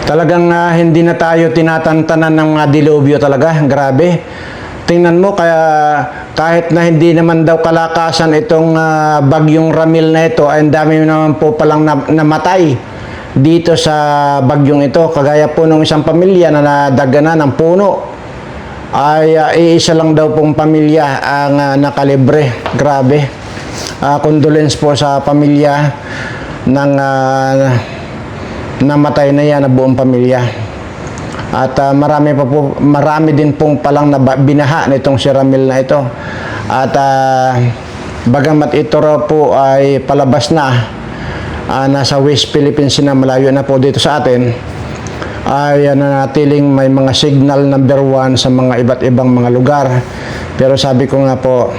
Talagang hindi na tayo tinatantanan ng mga dilubyo talaga. Grabe. Tingnan mo, kaya kahit na hindi naman daw kalakasan itong bagyong Ramil na ito, ay ang dami naman po palang namatay dito sa bagyong ito. Kagaya po ng isang pamilya na nadaganan ng puno, ay iisa lang daw pong pamilya ang nakalibre. Grabe. Condolence po sa pamilya ng namatay na yan na buong pamilya. At marami din pong palang binaha nitong si Ramil na ito. At bagamat ito raw po ay palabas na, nasa West Philippines na, malayo na po dito sa atin, ay nanatiling may mga signal number 1 sa mga iba't ibang mga lugar. Pero sabi ko nga po,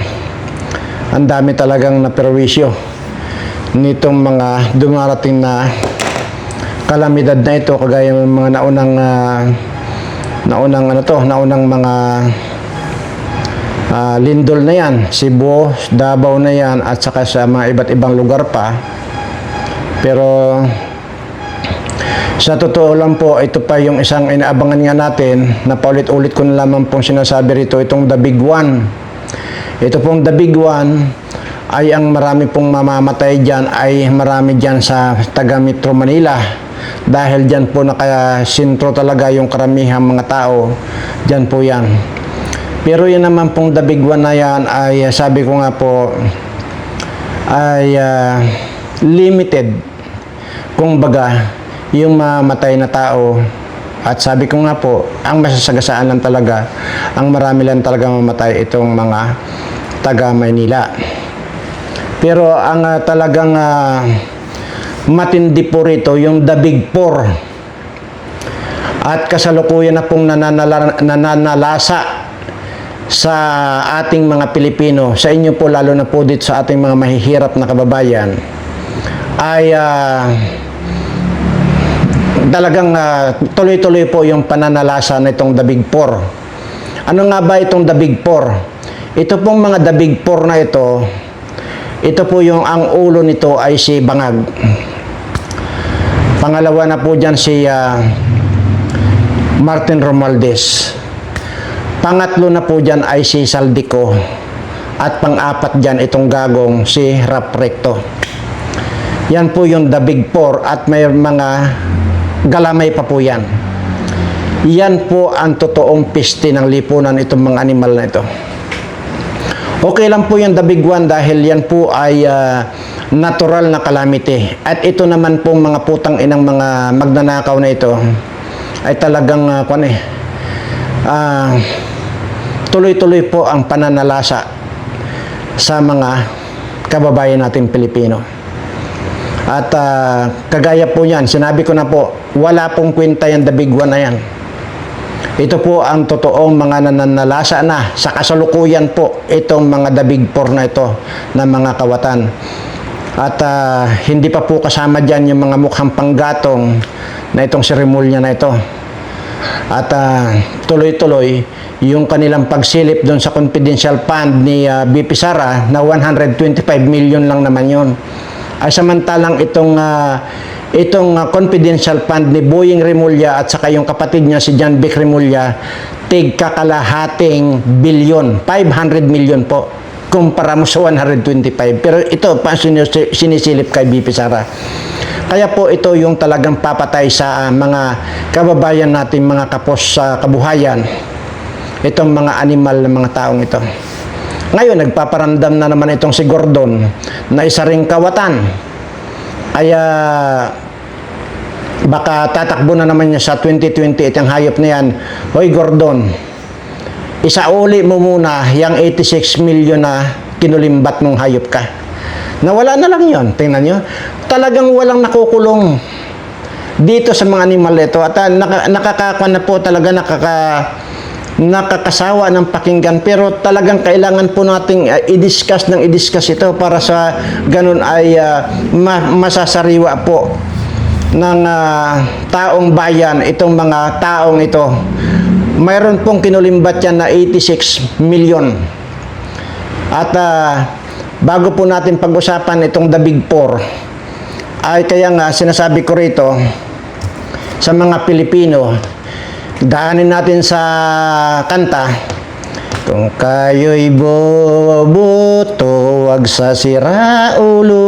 ang dami talagang naperwisyo nitong mga dumarating na kalamidad na ito, kagaya ng mga naunang mga lindol na yan, Cebu, Davao na yan, at saka sa mga iba't ibang lugar pa. Pero sa totoo lang po, ito pa yung isang inaabangan nga natin, na paulit-ulit ko na lamang pong sinasabi rito, itong The Big One. Ito pong The Big One ay ang marami pong mamamatay dyan, ay marami dyan sa taga Metro Manila. Dahil dyan po nakasintro talaga yung karamihang mga tao, dyan po yan. Pero yan naman pong The Big One na yan ay sabi ko nga po ay limited. Kung baga, yung mamatay na tao, at sabi ko nga po, ang masasagasaan lang talaga, ang marami lang talaga mamatay itong mga taga Maynila. Pero ang talagang matindi po rito, yung The Big Four. At kasalukuyan na pong nananalasa sa ating mga Pilipino, sa inyo po lalo na po dito sa ating mga mahihirap na kababayan, ay talagang tuloy-tuloy po yung pananalasa nitong The Big Four. Ano nga ba itong The Big Four? Ito pong mga The Big Four na ito po yung ang ulo nito ay si Bangag. Pangalawa na po dyan si Martin Romualdez. Pangatlo na po dyan ay si Saldico. At pang-apat dyan itong gagong si Rap Recto. Yan po yung The Big Four, at may mga galamay pa po yan. Yan po ang totoong piste ng lipunan, itong mga animal na ito. Okay lang po yung The Big One dahil yan po ay natural na calamity. At ito naman pong mga putang inang mga magnanakaw na ito ay talagang tuloy-tuloy po ang pananalasa sa mga kababayan natin Pilipino. At kagaya po yan, sinabi ko na po, wala pong kwenta yan The Big One na yan. Ito po ang totoong mga nananalasa na sa kasalukuyan po itong mga The Big Four na ito na mga kawatan. At hindi pa po kasama dyan yung mga mukhang panggatong na itong seremolya na ito. At tuloy-tuloy yung kanilang pagsilip doon sa confidential fund ni BP Sara na 125 million lang naman yun. Ay samantalang itong confidential fund ni Boying Remulla at saka yung kapatid niya si John Vic Remulla, tig-kakalahating bilyon, 500 million po, kumpara mo sa 125. Pero ito pa sinisilip kay BP Sara. Kaya po ito yung talagang papatay sa mga kababayan natin, mga kapos sa kabuhayan, itong mga animal na mga taong ito. Ngayon, nagpaparamdam na naman itong si Gordon na isa ring kawatan. Kaya baka tatakbo na naman niya sa 2028 ang hayop na yan. Hoy Gordon, isauli mo muna yung 86 million na kinulimbat mong hayop ka. Nawala na lang yon. Tingnan nyo. Talagang walang nakukulong dito sa mga animal ito. At nakakakuan na po talaga, nakakasawa ng pakinggan, pero talagang kailangan po nating i-discuss ito para sa ganun ay masasariwa po ng taong bayan itong mga taong ito. Mayroon pong kinulimbat yan na 86 million. At bago po natin pag-usapan itong The Big Four, ay kaya nga sinasabi ko rito, sa mga Pilipino. Daanin natin sa kanta. Kung kayo'y boboto, wag sa siraulo.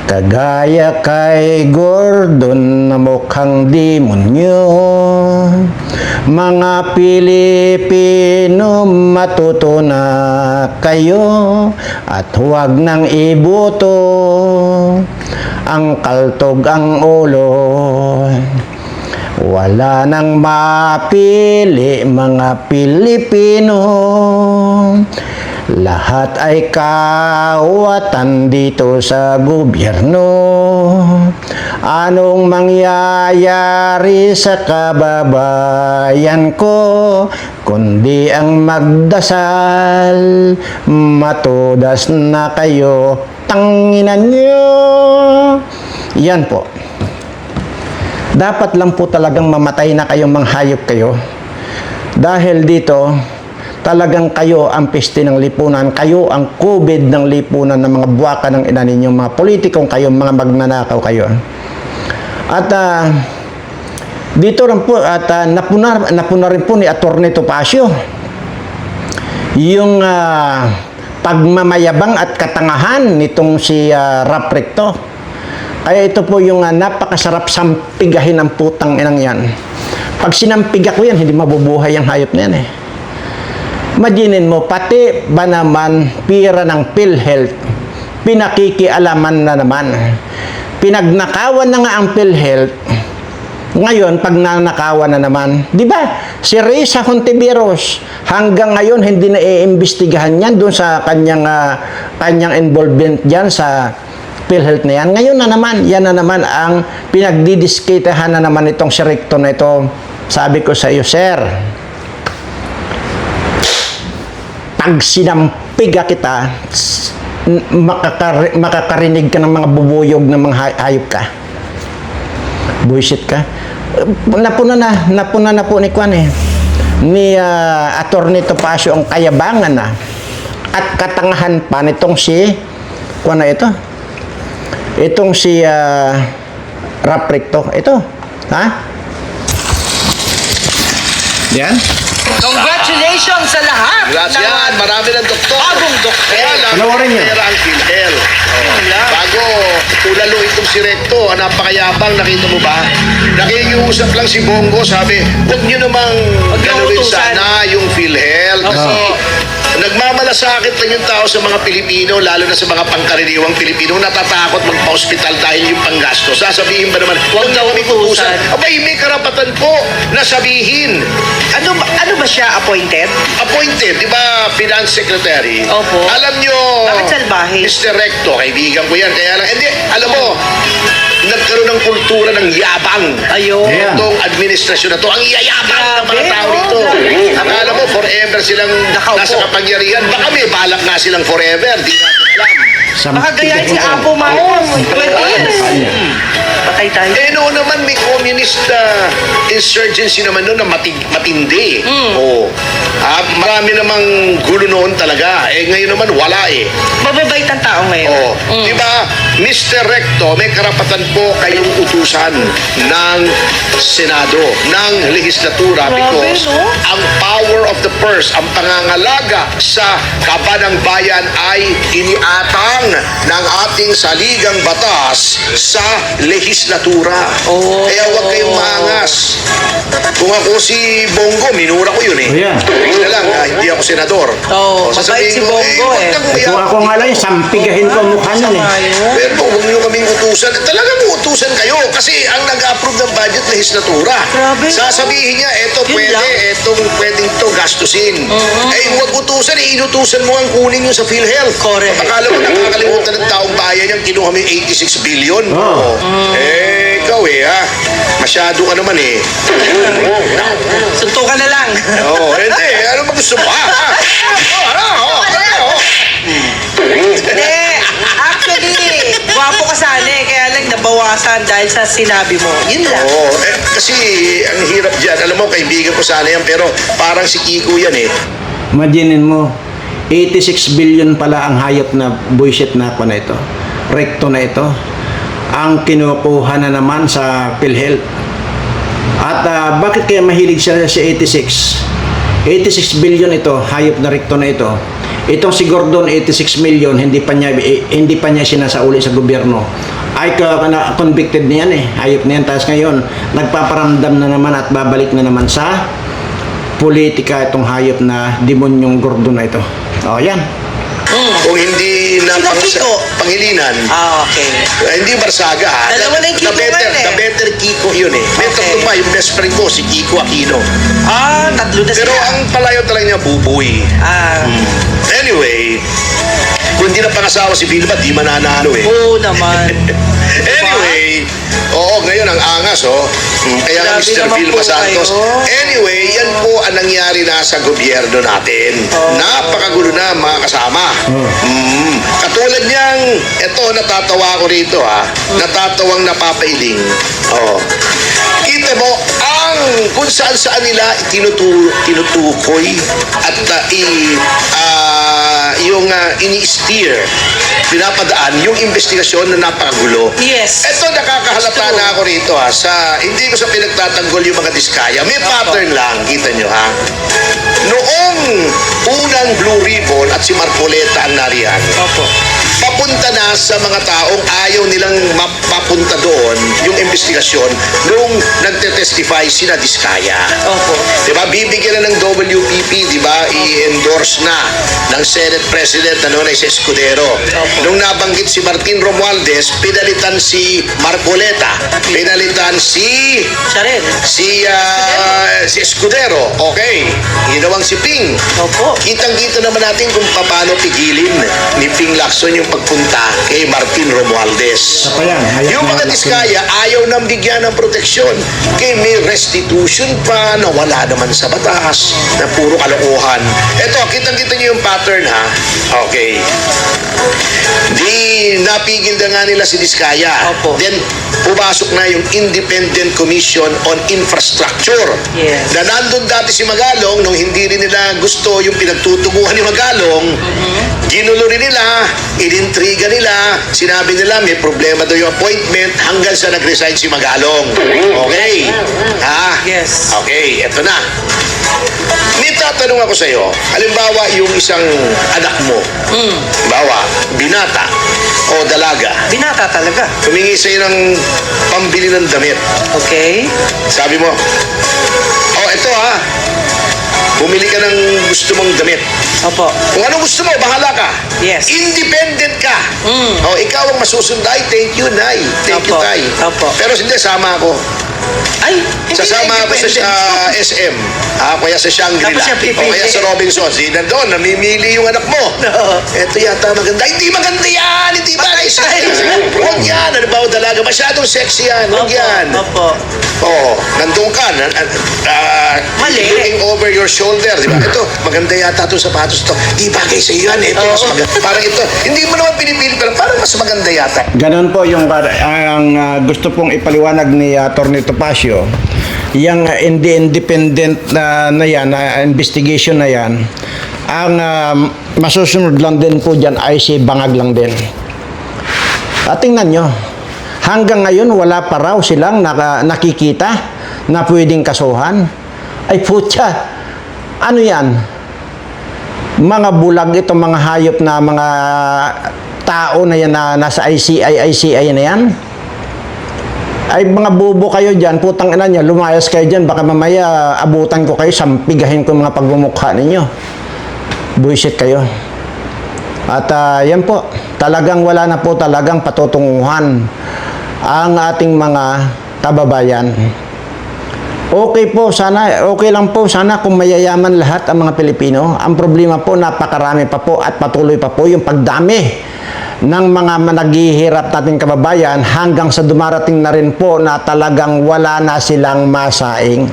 Kagaya kay Gordon na mukhang demonyo. Mga Pilipino, matuto na kayo at huwag nang iboto ang kaltog ang ulo. Wala nang mapili mga Pilipino. Lahat ay kawatan dito sa gobyerno. Anong mangyayari sa kababayan ko kundi ang magdasal? Matudas na kayo, tanginan nyo. Yan po. Dapat lang po talagang mamatay na kayong manghayop kayo. Dahil dito, talagang kayo ang peste ng lipunan, kayo ang COVID ng lipunan ng mga buwaka ng ina ninyong mga politikong kayo, mga magnanakaw kayo. At dito rin po, at napuna rin po ni Atty. Topacio yung pagmamayabang at katangahan nitong si Rap Recto. Kaya ito po yung napakasarap sampigahin ng putang inang yan. Pag sinampiga ko yan, hindi mabubuhay ang hayop na yan eh. Imaginin mo, pati ba naman pira ng PhilHealth, pinakikialaman na naman. Pinagnakawan na nga ang PhilHealth. Ngayon, pag nanakawan na naman, di ba? Si Risa Hontiveros, hanggang ngayon hindi na iimbestigahan yan doon sa kanyang involvement dyan sa PhilHealth na yan. Ngayon na naman, yan na naman ang pinagdidiskitahan na naman itong si Recto na ito. Sabi ko sa iyo, sir, pag sinampiga kita, makakarinig ka ng mga bubuyog ng mga hayop ka. Buisit ka. Napuna na po ni Kwan eh. Ni Atty. Topacio ang kayabangan na at katangahan pa nitong si Kwan na ito. Itong si Rap Recto. Ito. Ha? Yan. Congratulations sa lahat! Gracias, marami ng doktor. Bagong doktor. Kaya lang, Panoorin niyo. pera ang PhilHealth. Yun lang. Bago ulalo itong si Recto, napakayabang, nakita mo ba? Nakikiusap lang si Bongo, sabi, huwag niyo namang Huwag niyo ganurin utusan. sana yung PhilHealth. Opo. Kasi nagmamalasakit lang yung tao sa mga Pilipino, lalo na sa mga pangkaraniwang Pilipino, natatakot magpa-hospital dahil yung panggasto. Sasabihin ba naman, huwag daw kami utusan. Abay, may karapatan po na sabihin. Ano ba siya? Appointed? Appointed, di ba, Finance Secretary? Opo. Alam nyo, Bakit salbahe? Mr. Recto, kaibigan ko yan. Kaya lang, hindi, alam mo, nagkaroon ng kultura ng yabang. Ayun. Yeah. Itong administrasyon na to, ang yayabang ng mga Grabe, tao oh, dito. grabe. Akala mo, forever silang Nakaupo. nasa kapangyarihan. Baka may balak nga silang forever, di natin alam. Baka gayahin si Apo Maon. 20 years. Patay tayo. Eh noon naman may communist insurgency naman noon na matindi. Oo. Marami namang gulo noon talaga. Eh ngayon naman wala eh. Mababait ang tao ngayon. Oo. Di ba, Mr. Recto, may karapatan po kayong utusan ng Senado, ng legislatura Grabe, because no? ang power of the purse, ang pangangalaga sa kaban ng bayan ay iniatang ng ating saligang batas sa legislatura. Oh. Kaya huwag kayong maangas. Kung ako si Bongo, minura ko yun eh. Oh, yeah. Tingnan na lang, hindi ako senador. Oo, O, sasabihin mabait si ko, Bongo huwag eh. kang Kung umiyak. ako nga lang, sampigahin ko ang mukha niyan eh. Masama yun. Pero huwag niyo kaming utusan. Talagang utusan kayo kasi ang nag-approve ng budget legislatura. Grabe. Sasabihin niya, eto Yun pwede, lang. etong pwedeng to gastusin. Eh, huwag utusan, inutusan mo ang kunin nyo sa PhilHealth. Correct. Akala mo nakakalimutan ng taong bayan yung kinuha mo yung 86 billion. Oo. Eh, ikaw eh, ha? Masyado ka naman eh. Suntukan na lang. Oo, hindi. Ano ba gusto mo, ha? Hindi. Actually, gwapo ka sana eh. Kaya lang nabawasan dahil sa sinabi mo. Yun lang. Oo, kasi ang hirap dyan. Alam mo, kaibigan ko sana yan, pero parang si Kiko yan eh. Imaginin mo, 86 billion pala ang hayop na bullshit na ako na ito. Recto na ito. ang kinukuha na naman sa PhilHealth. At bakit kaya mahilig siya sa 86? 86 billion ito, hayop na rekto na ito. Itong si Gordon, 86 million, hindi pa niya sinasauli sa gobyerno. Ay convicted niyan hayop na yan. Tapos ngayon, nagpaparamdam na naman at babalik na naman sa politika itong hayop na demonyong Gordon na ito. O, yan. Kung hindi na Sino Kiko? panghilinan, Okay. hindi Barsaga ha. Dalawa na yung Kiko ngayon The better Kiko yun May Okay. tatlo pa, yung best friend ko, si Kiko Aquino. Tatlo na Pero sila. ang palayo talaga niya, Buboy. Anyway, kung hindi na pangasawa si Vilma, di mananalo Oo naman. Anyway, ngayon ang angas Kaya nga Grabe Mr. naman Vilma po Santos. kayo. Anyway, yan po ang nangyari na sa gobyerno natin. Napakagulo na mga kasama. Katulad niyang, eto natatawa ko rito Natatawang napapailing. Kita mo, kung saan nila tinutukoy at yung ini-steer, pinapadaan yung investigasyon na napakagulo. Yes. Ito nakakahalata na ako rito hindi ko sa pinagtatanggol yung mga diskaya. May pattern lang, kita nyo Noong unang Blue Ribbon at si Marcoleta ang nariyan, Opo. papunta na sa mga taong ayaw nilang mapapunta doon yung investigasyon nung nagte-testify sina Diskaya. Opo. Diba? Bibigyan na ng WPP, diba? I-endorse na ng Senate President na noon ay si Escudero. Opo. Nung nabanggit si Martin Romualdez, pinalitan si Marcoleta. Pinalitan si Siya rin. si Escudero. Okay. Ginawang si Ping. Opo. Kitang-kita naman natin kung paano pigilin ni Ping Lacson yung pagpunta kay Martin Romualdez. Pa yan, hayop Yung na mga laki. diskaya, ayaw nang bigyan ng proteksyon. Kaya may restitution pa na wala naman sa batas, na puro kalokohan. Eto, kitang-kita niyo yung pattern Okay. Di napigil na nga nila si Diskaya. Opo. Then, pumasok na yung Independent Commission on Infrastructure. Yes. Na nandun dati si Magalong, nung hindi rin nila gusto yung pinagtutunguhan ni Magalong, ginulo rin nila, inintriga nila, sinabi nila may problema daw yung appointment hanggang sa nag-resign si Magalong. Okay. Yes. Okay, eto na. May tatanong ako sa'yo, halimbawa yung isang anak mo, halimbawa, binata o dalaga, Binata talaga. humingi sa'yo ng pambili ng damit. Okay. Sabi mo, eto bumili ka ng gusto mong damit. Opo. Kung ano gusto mo, bahala ka. Yes. Independent ka. Ikaw ang masusunday. Thank you, Nay. Thank you, Opo. Tay. Opo. Pero hindi, sama ako. Ay, hindi Sasama na ako sa independent. SM. Kaya sa Shangri-La. Tapos siya O pipili. kaya sa Robinson. Nandun, namimili yung anak mo. Oo. Eto yata maganda. Hindi maganda yan. Hindi ba? Huwag yan. Ano ba o dalaga? Masyadong sexy yan. Huwag yan. Opo. Nandun ka. Mali. Looking over your shoulder. Di ba? Ito, maganda yata itong sapatos to. Di bagay sa iyo yan. Ito, mas Oo. maganda. Parang ito. Hindi mo naman pinipili. Pero parang mas maganda yata. Ganon po yung gusto pong ipaliwanag ni Atty. Topacio. Yung independent na yan, investigation na yan, ang masusunod lang din po dyan ay si Bangag lang din. At tingnan nyo, hanggang ngayon wala pa raw silang nakikita na pwedeng kasuhan. Ay putya, ano yan? Mga bulag ito, mga hayop na mga tao na yan na nasa ICI na yan. Ay mga bubo kayo dyan, putang ina nyo, lumayas kayo dyan, baka mamaya abutan ko kayo, sampigahin ko mga pagmumukha ninyo. Buisit kayo. At yan po, talagang wala na po talagang patutunguhan ang ating mga kababayan. Okay po, okay lang po sana kung mayayaman lahat ang mga Pilipino. Ang problema po, napakarami pa po at patuloy pa po yung pagdami ng mga naghihirap nating kababayan hanggang sa dumarating na rin po na talagang wala na silang masaing.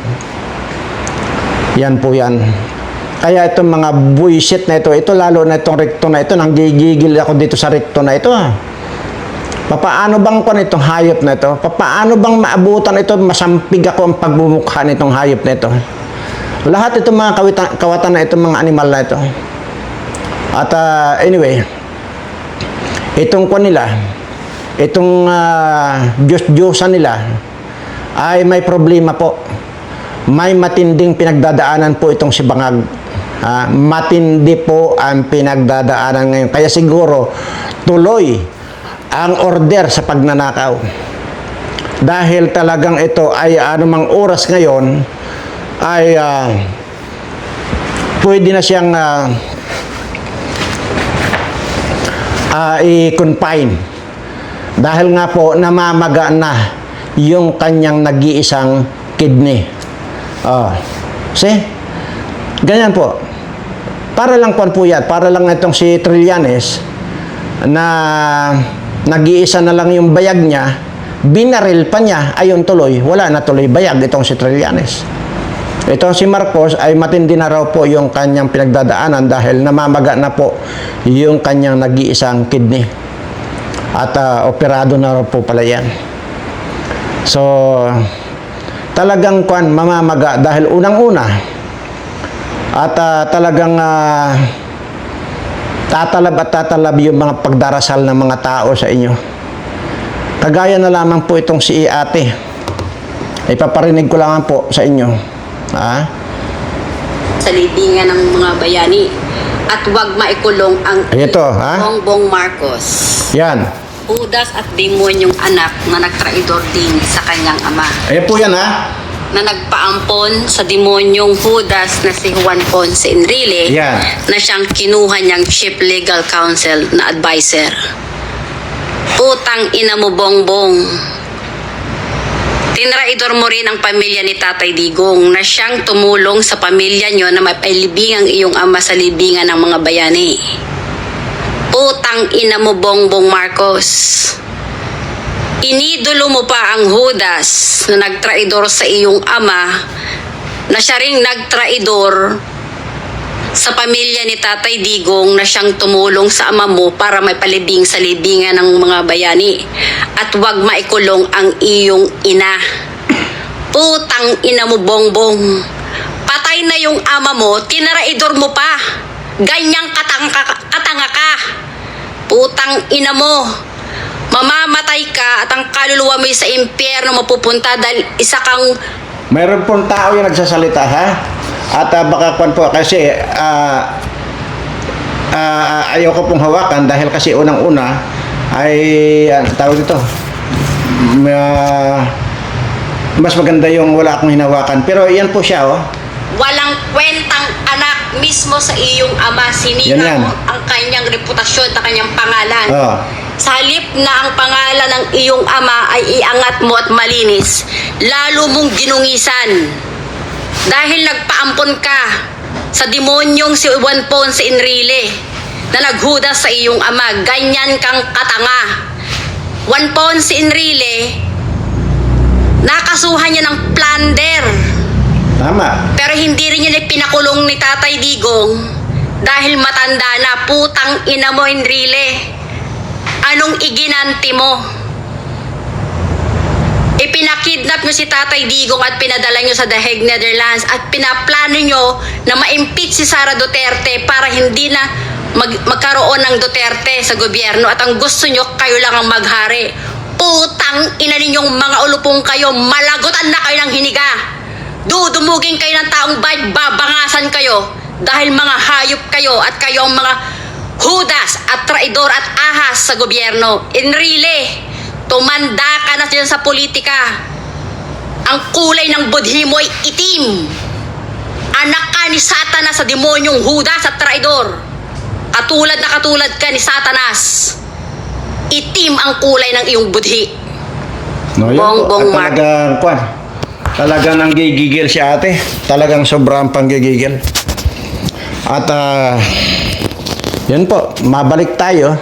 Yan po yan. Kaya itong mga buisit na ito lalo na itong rekto na ito, nanggigigil ako dito sa rekto na ito Papaano bang itong hayop na ito? Papaano bang maabutan ito? Masampig ako ang pagbumukha nitong hayop na ito. Lahat itong mga kawatan na itong mga animal na ito. At anyway, itong nila, itong Diyos-Diyosan nila ay may problema po. May matinding pinagdadaanan po itong si Bangag. Matindi po ang pinagdadaanan ngayon. Kaya siguro tuloy ang order sa pagnanakaw. Dahil talagang ito ay anumang oras ngayon ay pwede na siyang i-confine. Dahil nga po namamaga na yung kanyang nag-iisang kidney. See? Ganyan po. Para lang po yan. Para lang itong si Trillanes na nag-iisa na lang yung bayag niya, binaril pa niya, ayun tuloy, wala na tuloy bayag itong si Trillanes. Itong si Marcos ay matindi na raw po yung kanyang pinagdadaanan dahil namamaga na po yung kanyang nag-iisang kidney. At operado na raw po pala yan. So, talagang mamamaga dahil unang-una at talagang tatalab yung mga pagdarasal ng mga tao sa inyo. Kagaya na lamang po itong si ate. Ipaparinig ko lang po sa inyo. Sa libingan ng mga bayani at huwag maikulong ang Ito, Bongbong Marcos. Yan. Judas at demonyong anak na nagtraidor din sa kanyang ama. Ayan po yan, Na nagpaampon sa demonyong Judas na si Juan Ponce Enrile Yan. na siyang kinuha niyang chief legal counsel na advisor. Putang ina mo, Bongbong. Tinraidor mo rin ang pamilya ni Tatay Digong na siyang tumulong sa pamilya niyo na mapailibing ang iyong ama sa libingan ng mga bayani. Putang ina mo, Bongbong Marcos. Inidolo mo pa ang Judas na nagtraidor sa iyong ama na siya ring nagtraidor sa pamilya ni Tatay Digong na siyang tumulong sa ama mo para may palibing sa libingan ng mga bayani at huwag maikulong ang iyong ina. Putang ina mo, Bongbong. Patay na yung ama mo, tinaraidor mo pa. Ganyang katanga ka. Putang ina mo. Mamamatay ka at ang kaluluwa mo sa impyerno mapupunta dahil isa kang... Mayroon pong tao yung nagsasalita, At baka po kasi ayoko pong hawakan dahil kasi unang-una ay tawag dito mas maganda yung wala akong hinawakan. Pero yan po siya, Walang kwentang anak mismo sa iyong ama. Sinira Yan. mo ang kanyang reputasyon at kanyang pangalan. Sa halip na ang pangalan ng iyong ama ay iangat mo at malinis, lalo mong ginungisan. Dahil nagpaampon ka sa demonyong si Juan Ponce Enrile na naghudas sa iyong ama, ganyan kang katanga. Juan Ponce Enrile, nakasuhan niya ng plunder. Tama. Pero hindi rin niya pinakulong ni Tatay Digong dahil matanda na. Putang ina mo, Enrile. Anong iginanti mo? Ipinakidnap nyo si Tatay Digong at pinadala nyo sa The Hague, Netherlands at pinaplano nyo na ma-impeach si Sara Duterte para hindi na magkaroon ng Duterte sa gobyerno at ang gusto nyo, kayo lang ang maghari. Putang ina ninyong mga ulupong kayo, malagutan na kayo ng hiniga. Dudumugin kayo ng taong bayad, babangasan kayo dahil mga hayop kayo at kayo ang mga Judas at traidor at ahas sa gobyerno. Enrile, tumanda ka na dyan sa politika. Ang kulay ng budhi mo ay itim. Anak ka ni Satanas sa demonyong Judas at traidor. Katulad na katulad ka ni Satanas. Itim ang kulay ng iyong budhi. No, yun Bongbong po. At talagang nanggigigil si ate. Talagang sobrang panggigigil. At yun po, mabalik tayo.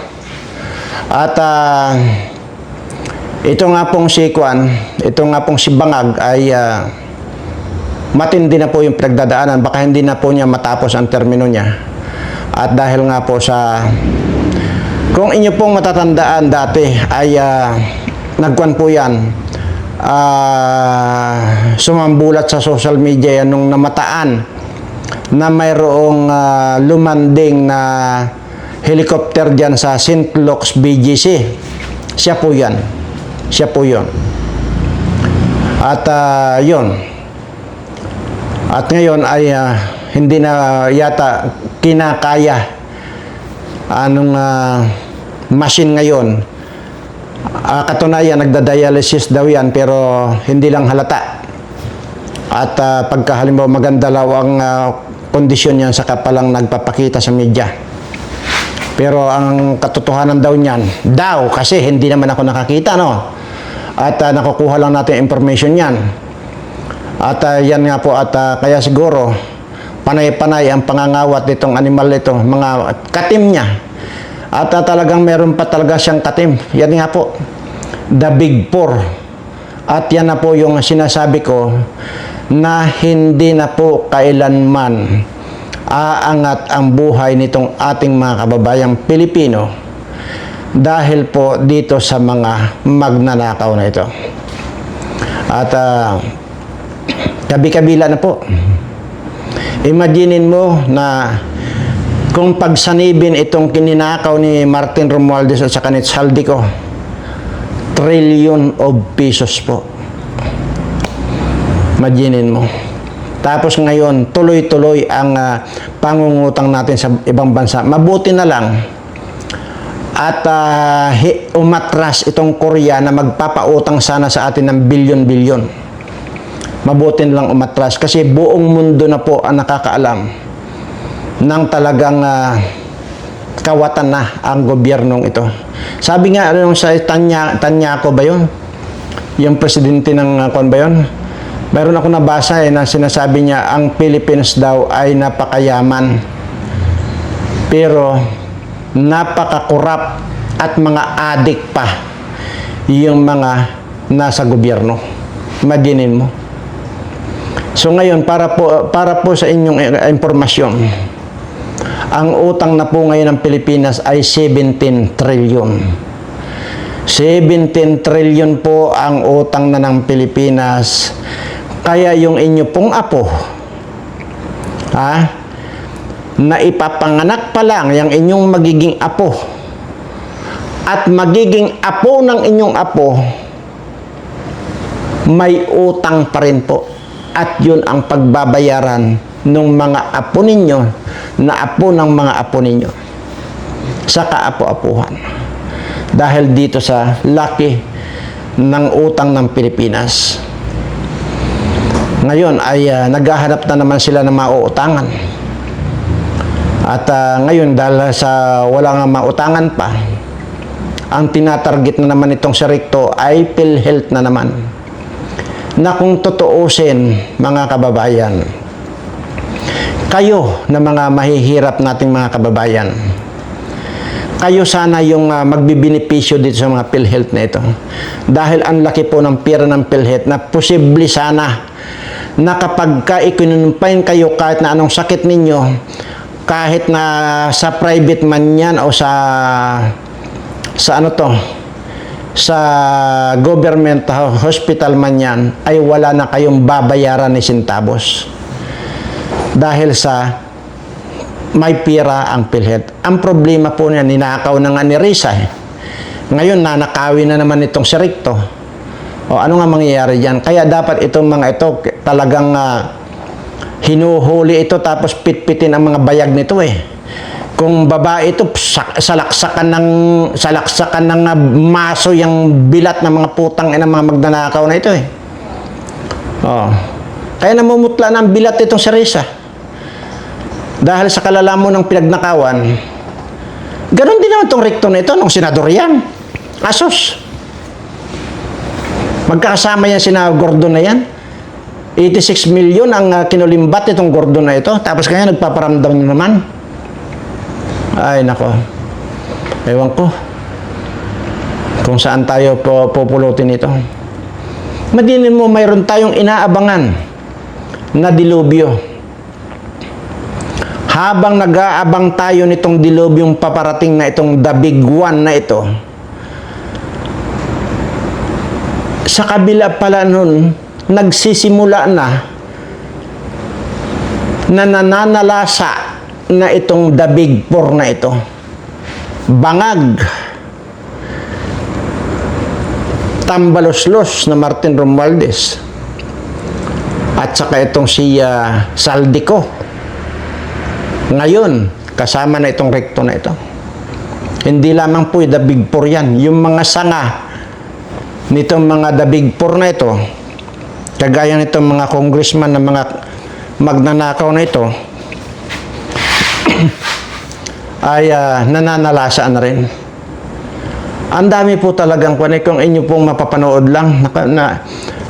At ito nga pong si Kwan, ito nga pong si Bangag ay matindi na po yung pinagdadaanan. Baka hindi na po niya matapos ang termino niya. At dahil nga po sa, kung inyo pong matatandaan dati ay nagkwan po yan, sumambulat sa social media yan nung namataan na mayroong lumanding na helicopter dyan sa St. Luke's BGC. Siya po yan. Siya po yun. At yun. At ngayon ay hindi na yata kinakaya anong machine ngayon. Katunayan, nagda-dialysis daw yan pero hindi lang halata. At pagka halimbawa maganda daw ang kondisyon niyan, saka palang nagpapakita sa media. Pero ang katotohanan daw niyan, kasi hindi naman ako nakakita, no? At nakukuha lang natin information niyan. At yan nga po, at kaya siguro panay-panay ang pangangawat nitong animal ito, mga katim niya. At talagang meron pa talaga siyang katim. Yan nga po, the Big Four. At yan na po yung sinasabi ko na hindi na po kailanman aangat ang buhay nitong ating mga kababayang Pilipino dahil po dito sa mga magnanakaw na ito. At kabi-kabila na po. Imaginin mo na kung pagsanibin itong kininakaw ni Martin Romualdez at saka ni Saldico, trillion of pesos po. Imaginin mo. Tapos ngayon, tuloy-tuloy ang pangungutang natin sa ibang bansa. Mabuti na lang at umatras itong Korea na magpapautang sana sa atin ng bilyon-bilyon. Mabuti na lang umatras kasi buong mundo na po ang nakakaalam ng talagang kawatan na ang gobyernong ito. Sabi nga, sa Tanyako ba yun? Yung presidente ng kwan ba yun? Meron ako nabasa na sinasabi niya ang Philippines daw ay napakayaman pero napakakurap at mga adik pa yung mga nasa gobyerno. Imaginin mo. So ngayon, para po sa inyong impormasyon, ang utang na po ngayon ng Pilipinas ay 17 trillion. 17 trillion po ang utang na ng Pilipinas. Kaya yung inyo pong apo, na ipapanganak pa lang yung inyong magiging apo at magiging apo ng inyong apo, may utang pa rin po. At yun ang pagbabayaran ng mga apo ninyo na apo ng mga apo ninyo sa kaapo-apuhan. Dahil dito sa laki ng utang ng Pilipinas. Ngayon ay naghahanap na naman sila ng mauutangan. At ngayon dahil sa wala nga mautangan pa, ang tinatarget na naman itong si Recto ay PhilHealth na naman. Na kung tutuusin, mga kababayan, kayo na mga mahihirap nating mga kababayan, kayo sana yung magbibinipisyo dito sa mga PhilHealth na ito. Dahil ang laki po ng pera ng PhilHealth na posible sana na kapag ikinumpain kayo kahit na anong sakit ninyo, kahit na sa private man yan o sa government hospital man yan, ay wala na kayong babayaran ni centavos. Dahil sa may pira ang PhilHealth. Ang problema po niya, ninakaw na nga ni Risa. Ngayon, nanakawin na naman itong si Recto. O ano nga mangyayari dyan? Kaya dapat itong mga ito talagang hinuhuli ito tapos pitpitin ang mga bayag nito Kung babae ito, salaksakan ng maso yung bilat ng mga putang ng mga magnanakaw na ito Kaya namumutla ng bilat itong si Risa. Dahil sa kalalamo ng pinagnakawan, ganon din naman itong Recto na ito nung senador yan. Asos. Magkakasama yan sina Gordon na yan. 86 million ang kinulimbat itong Gordon na ito. Tapos kaya nagpaparamdam nyo naman. Ay, nako. Ewan ko kung saan tayo pupulutin ito. Madinin mo, mayroon tayong inaabangan na dilubyo. Habang nag-aabang tayo nitong dilubyong paparating na itong the big one na ito, sa kabila pala nun, nagsisimula na nananalasa na itong the big four na ito. Bangag. Tambaloslos na Martin Romualdez at saka itong si Saldico. Ngayon, kasama na itong rekto na ito. Hindi lamang po the big four yan. Yung mga sanga nitong mga the big four na ito, kagaya nitong mga congressman na mga magnanakaw na ito, ay nananalasaan na rin. Ang dami po talagang kung inyo pong mapapanood lang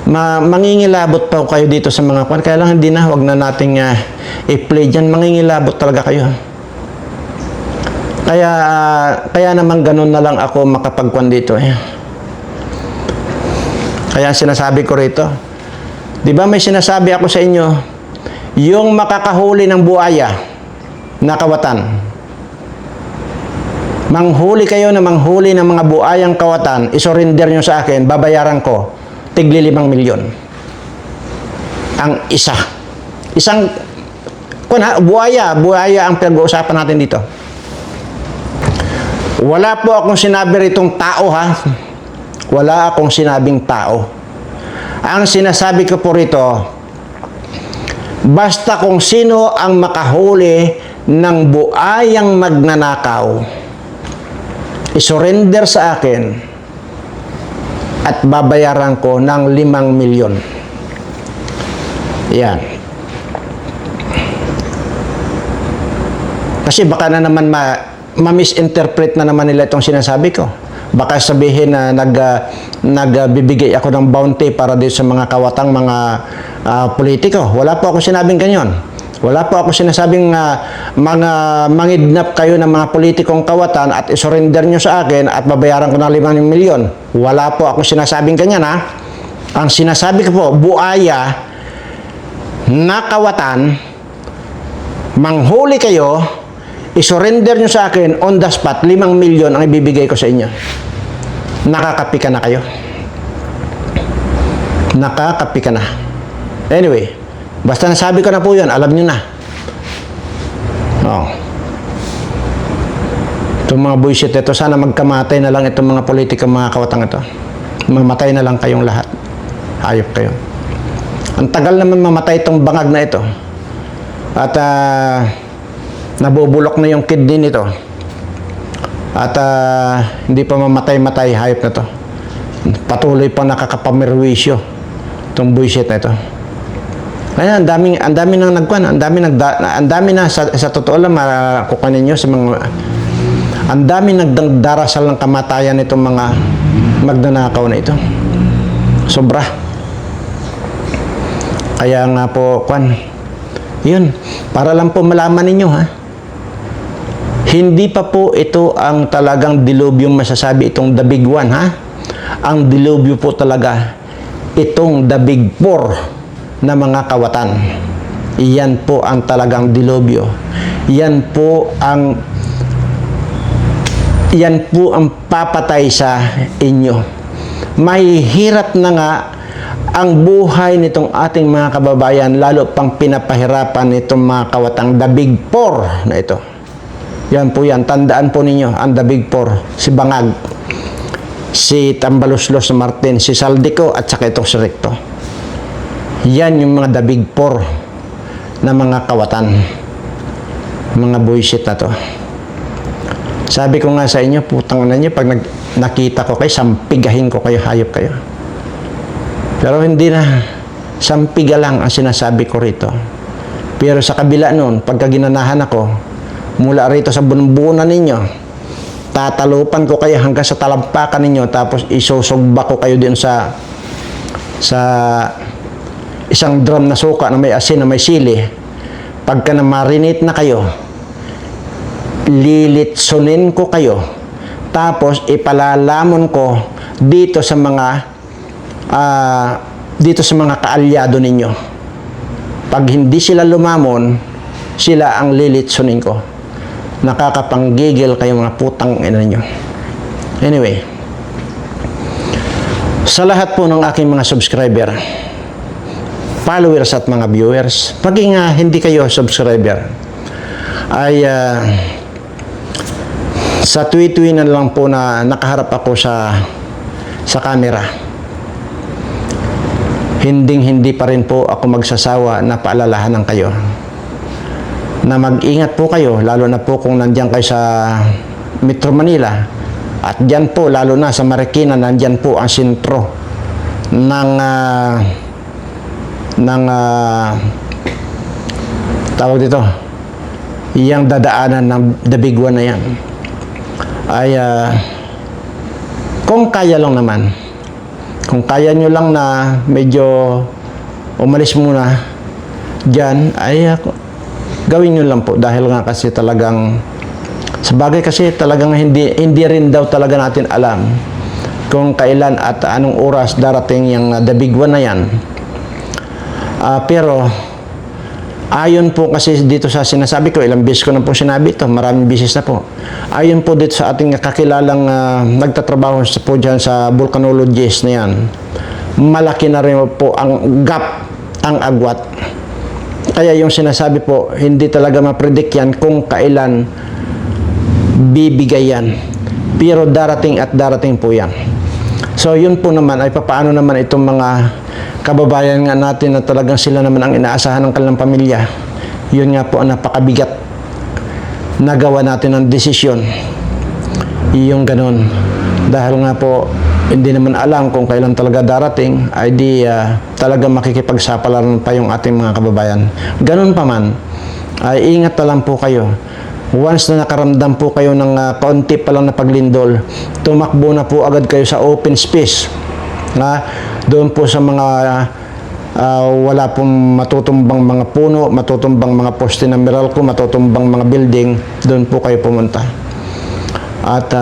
mangingilabot pa kayo dito sa mga kaya lang hindi na, wag na nating i-play dyan. Mangingilabot talaga kayo. Kaya naman ganun na lang ako makapagkuan dito Kaya sinasabi ko rito, di ba may sinasabi ako sa inyo, yung makakahuli ng buaya na kawatan, manghuli kayo na manghuli ng mga buayang kawatan, isurrender nyo sa akin, babayaran ko tigli 5 milyon ang isa. Isang buaya ang pinag-uusapan natin dito. Wala po akong sinabi ritong tao wala akong sinabing tao. Ang sinasabi ko po rito, basta kung sino ang makahuli ng buayang magnanakaw, isurrender sa akin at babayaran ko ng 5 milyon. Yan. Kasi baka na naman ma-misinterpret na naman nila itong sinasabi ko. Baka sabihin na nagbibigay ako ng bounty para dito sa mga kawatang mga politiko. Wala po ako sinabing ganyan. Wala po ako sinasabing mga mangidnap kayo ng mga politikong kawatan at isurrender nyo sa akin at babayaran ko ng 5 milyon. Wala po ako sinasabing ganyan Ang sinasabi ko po, buaya na kawatan, manghuli kayo, isurrender nyo sa akin on the spot, 5 milyon ang ibibigay ko sa inyo. Nakakapi ka na kayo. Nakakapi ka na. Anyway, basta nasabi ko na po yun, alam nyo na. Itong mga bullshit ito, sana magkamatay na lang itong mga politika, mga kawatang ito. Mamatay na lang kayong lahat. Hayop kayo. Ang tagal naman mamatay itong bangag na ito. At nabubulok na yung kidney nito. At hindi pa mamatay-matay, hayop na ito. Patuloy pa nakakapamirwisyo itong bullshit na ito. Kaya ang dami nang nagkuan, ang dami na sa totoo lang kukunin niyo sa mga ang dami nagdarasal ng kamatayan nitong mga magnanakaw na ito. Sobra. Kaya nga po yun, para lang po malaman ninyo hindi pa po ito ang talagang dilubyong masasabi itong the big one Ang dilubyo po talaga itong the big four na mga kawatan. Iyan po ang talagang dilubyo. Yan po ang papatay sa inyo. Mahihirap na nga ang buhay nitong ating mga kababayan, lalo pang pinapahirapan nitong mga kawatang the big four na ito. Yan po yan. Tandaan po ninyo ang the big four. Si Bangag, si Tambaloslos Martin, si Saldico at saka itong si Recto. Yan yung mga the big four na mga kawatan. Mga bullshit na to. Sabi ko nga sa inyo, putang na nyo, pag nakita ko kayo, sampigahin ko kayo, hayop kayo. Pero hindi na, sampiga lang ang sinasabi ko rito. Pero sa kabila nun, pagka ginanahan ako, mula rito sa bunbunan ninyo, tatalupan ko kayo hanggang sa talampakan ninyo, tapos isusugba ko kayo din sa isang drum na suka na may asin, na may sili. Pagka na-marinate na kayo, lilitsunin ko kayo, tapos ipalalamon ko dito sa mga kaalyado ninyo. Pag hindi sila lumamon, sila ang lilitsunin ko. Nakakapanggigil kayo mga putang ina ninyo. Anyway, sa lahat po ng aking mga subscriber, followers at mga viewers, maging hindi kayo subscriber, ay sa tuwi-tuwi na lang po na nakaharap ako sa camera. hindi pa rin po ako magsasawa na paalalahanan kayo na mag-ingat po kayo, lalo na po kung nandiyan kayo sa Metro Manila at dyan po, lalo na sa Marikina, nandyan po ang sentro ng tawag dito, yung dadaanan ng The Big One na yan ay kung kaya lang naman, kung kaya nyo lang na medyo umalis muna dyan, ay gawin nyo lang po dahil nga kasi talagang sa bagay kasi talagang hindi rin daw talaga natin alam kung kailan at anong oras darating yung The Big One na yan. Pero ayon po kasi dito sa sinasabi ko, ilang beses ko na po sinabi ito, maraming beses na po. Ayon po dito sa ating kakilalang nagtatrabaho po dyan sa volcanologist na yan, malaki na rin po ang gap, ang agwat. Kaya yung sinasabi po, hindi talaga ma-predict yan kung kailan bibigay yan. Pero darating at darating po yan. So yun po naman ay papaano naman itong mga kababayan nga natin na talagang sila naman ang inaasahan ng kanilang pamilya. Yun nga po ang napakabigat na gawa natin ng desisyon. Yung ganun. Dahil nga po hindi naman alam kung kailan talaga darating, ay di talaga makikipagsapalaran pa yung ating mga kababayan. Ganun pa man, ay ingat na lang po kayo. Once na nakaramdam po kayo ng kaunti pa lang na paglindol, tumakbo na po agad kayo sa open space. Doon po sa mga wala pong matutumbang mga puno, matutumbang mga poste ng Meralco, matutumbang mga building, doon po kayo pumunta. At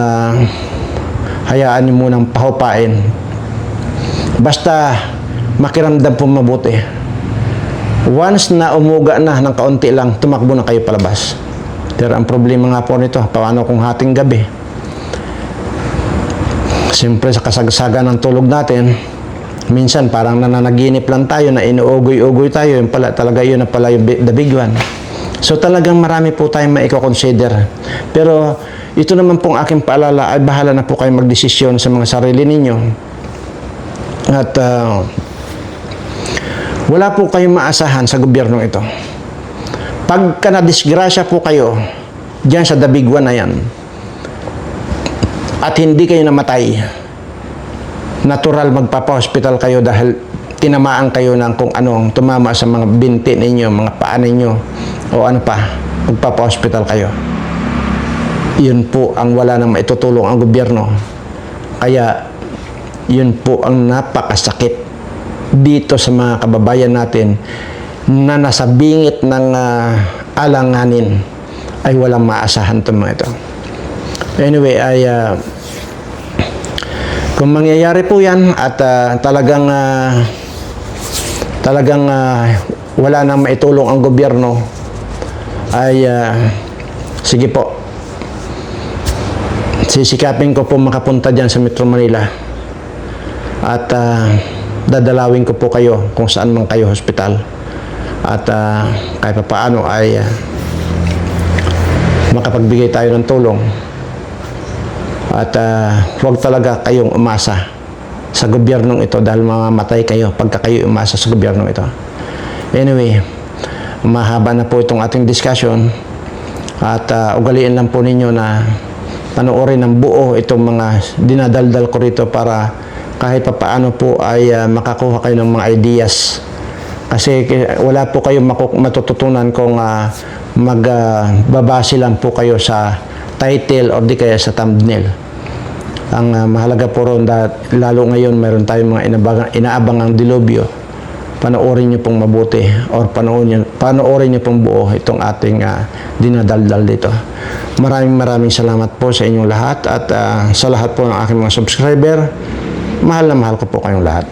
hayaan niyo munang pahupain. Basta makiramdam po mabuti. Once na umuga na ng kaunti lang, tumakbo na kayo palabas. Pero ang problema nga po nito, paano kung hating gabi? Siyempre sa kasagsagan ng tulog natin, minsan parang nananaginip lang tayo na inuugoy-ugoy tayo, yung pala, talaga yun na pala yung The Big One. So talagang marami po tayong maiko-consider. Pero ito naman pong aking paalala ay bahala na po kayo magdesisyon sa mga sarili ninyo. At wala po kayong maasahan sa gobyernong ito. Pagka na-disgrasya po kayo dyan sa The Big One na yan at hindi kayo namatay, natural magpapa-hospital kayo dahil tinamaan kayo ng kung anong tumama sa mga binti ninyo, mga paa ninyo o ano pa, magpapa-hospital kayo. Yun po ang wala nang maitutulong ang gobyerno. Kaya yun po ang napakasakit dito sa mga kababayan natin na nasa bingit ng alanganin ay walang maasahan itong mga ito. Anyway, kung mangyayari po yan at talagang wala nang maitulong ang gobyerno, ay sige po, sisikapin ko po makapunta dyan sa Metro Manila at dadalawin ko po kayo kung saan man kayo hospital at kahit pa paano ay makapagbigay tayo ng tulong at huwag talaga kayong umasa sa gobyernong ito dahil mamamatay kayo pagka kayo umasa sa gobyernong ito. Anyway, mahaba na po itong ating discussion at ugaliin lang po ninyo na panoorin ng buo itong mga dinadaldal ko rito para kahit pa paano po ay makakuha kayo ng mga ideas. Kasi wala po kayong matututunan kung magbabase lang po kayo sa title o di kaya sa thumbnail. Ang mahalaga po ron, lalo ngayon mayroon tayong mga inaabangang dilubyo, panoorin nyo pong mabuti or panoorin nyo pong buo itong ating dinadaldal dito. Maraming salamat po sa inyong lahat at sa lahat po ng aking mga subscriber, mahal na mahal ko po kayong lahat.